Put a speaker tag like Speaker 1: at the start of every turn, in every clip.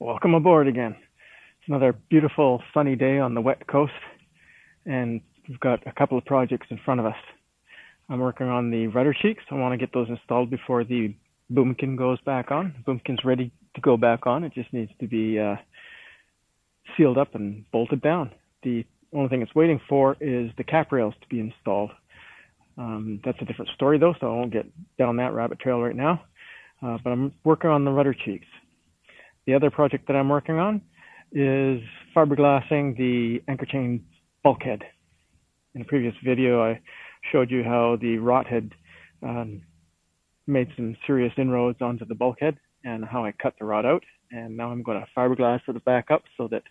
Speaker 1: Welcome aboard again. It's another beautiful sunny day on the wet coast, and we've got a couple of projects in front of us. I'm working on the rudder cheeks. I want to get those installed before the boomkin goes back on. The boomkin's ready to go back on. It just needs to be sealed up and bolted down. The only thing it's waiting for is the cap rails to be installed. That's a different story though, so I won't get down that rabbit trail right now. But I'm working on the rudder cheeks. The other project that I'm working on is fiberglassing the anchor chain bulkhead. In a previous video, I showed you how the rot had made some serious inroads onto the bulkhead and how I cut the rot out. And now I'm going to fiberglass it back up so that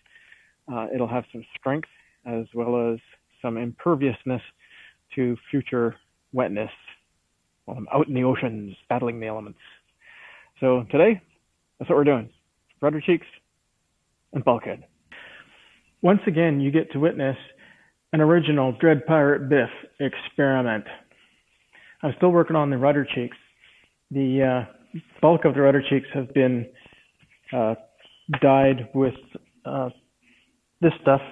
Speaker 1: it'll have some strength as well as some imperviousness to future wetness while I'm out in the oceans battling the elements. So today, that's what we're doing. Rudder cheeks and bulkhead. Once again, you get to witness an original Dread Pirate Biff experiment. I'm still working on the rudder cheeks. The bulk of the rudder cheeks have been dyed with this stuff,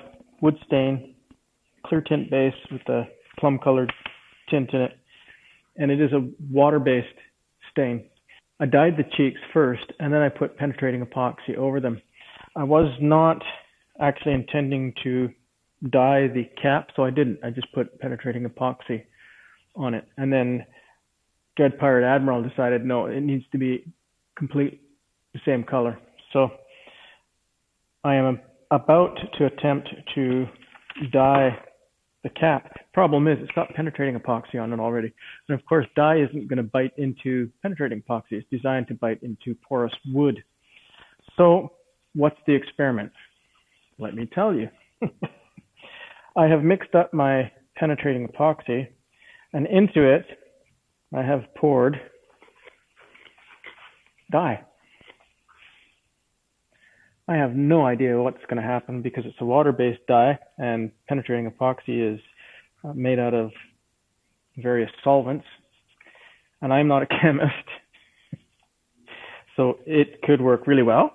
Speaker 1: wood stain, clear tint base with a plum colored tint in it, and it is a water-based stain. I dyed the cheeks first, and then I put penetrating epoxy over them. I was not actually intending to dye the cap, so I didn't. I just put penetrating epoxy on it. And then Dread Pirate Admiral decided, no, it needs to be complete the same color. So I am about to attempt to dye the cap. Problem is, it's got penetrating epoxy on it already. And of course, dye isn't going to bite into penetrating epoxy. It's designed to bite into porous wood. So what's the experiment? Let me tell you. I have mixed up my penetrating epoxy, and into it, I have poured dye. I have no idea what's going to happen because it's a water-based dye, and penetrating epoxy is made out of various solvents, and I'm not a chemist. So it could work really well,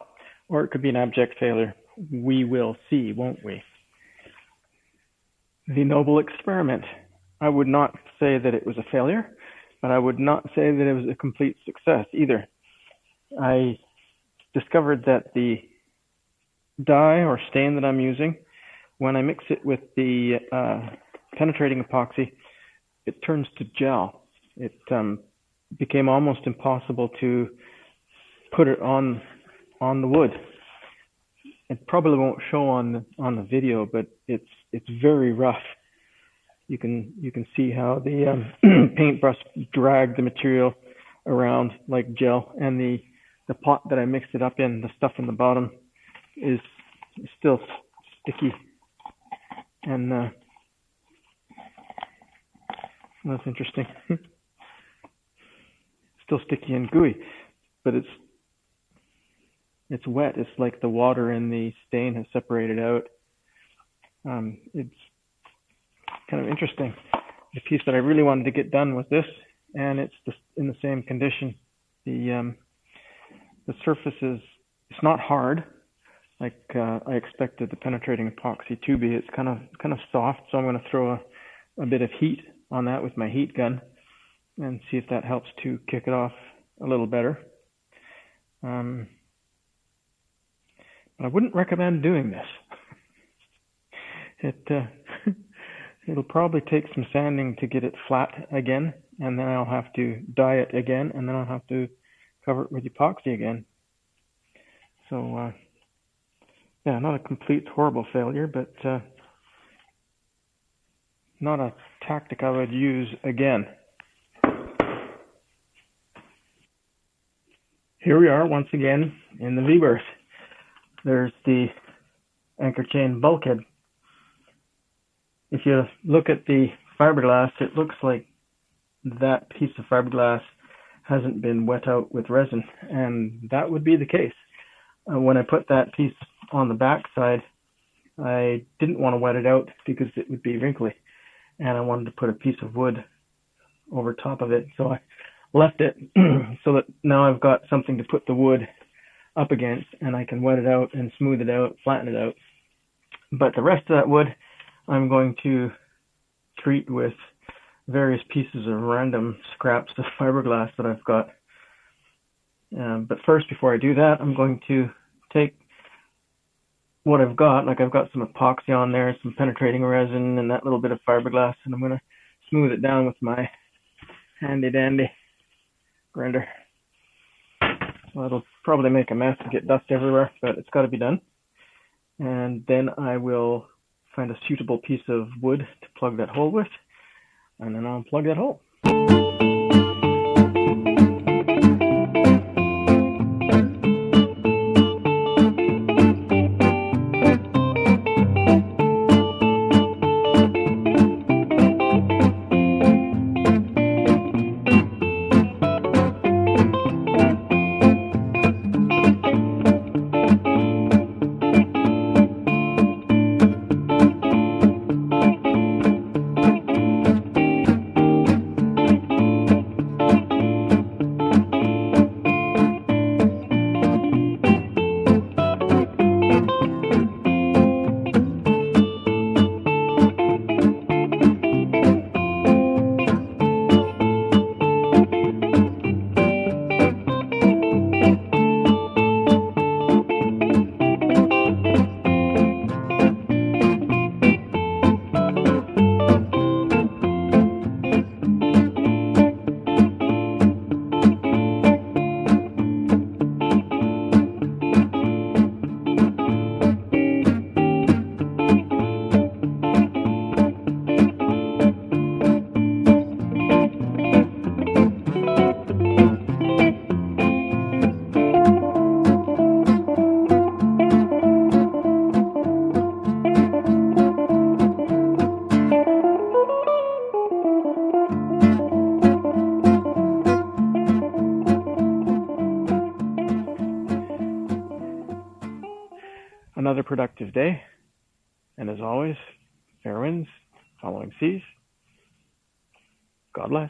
Speaker 1: or it could be an abject failure. We will see, won't we? The noble experiment. I would not say that it was a failure, but I would not say that it was a complete success either. I discovered that the dye or stain that I'm using, when I mix it with the penetrating epoxy, it turns to gel. It became almost impossible to put it on the wood. It probably won't show on the video, but it's very rough. You can see how the paintbrush dragged the material around like gel, and the pot that I mixed it up in, the stuff in the bottom, is still sticky, and that's interesting. Still sticky and gooey, but it's wet. It's like the water in the stain has separated out. It's kind of interesting. The piece that I really wanted to get done was this, and it's in the same condition. The surface it's not hard like I expected the penetrating epoxy to be. It's kind of soft, so I'm going to throw a bit of heat on that with my heat gun and see if that helps to kick it off a little better. But I wouldn't recommend doing this. It'll probably take some sanding to get it flat again, and then I'll have to dye it again, and then I'll have to cover it with epoxy again. So yeah, not a complete horrible failure, but not a tactic I would use again. Here we are once again in the V-berth. There's the anchor chain bulkhead. If you look at the fiberglass, it looks like that piece of fiberglass hasn't been wet out with resin, and that would be the case. When I put that piece on the back side, I didn't want to wet it out because it would be wrinkly, and I wanted to put a piece of wood over top of it, so I left it so that now I've got something to put the wood up against, and I can wet it out and smooth it out, flatten it out. But the rest of that wood, I'm going to treat with various pieces of random scraps of fiberglass that I've got. But first, before I do that, I'm going to take what I've got, like I've got some epoxy on there, some penetrating resin, and that little bit of fiberglass, and I'm going to smooth it down with my handy dandy grinder. So it'll probably make a mess and get dust everywhere, but it's got to be done. And then I will find a suitable piece of wood to plug that hole with, and then I'll plug that hole. Another productive day, and as always, fair winds, following seas. God bless.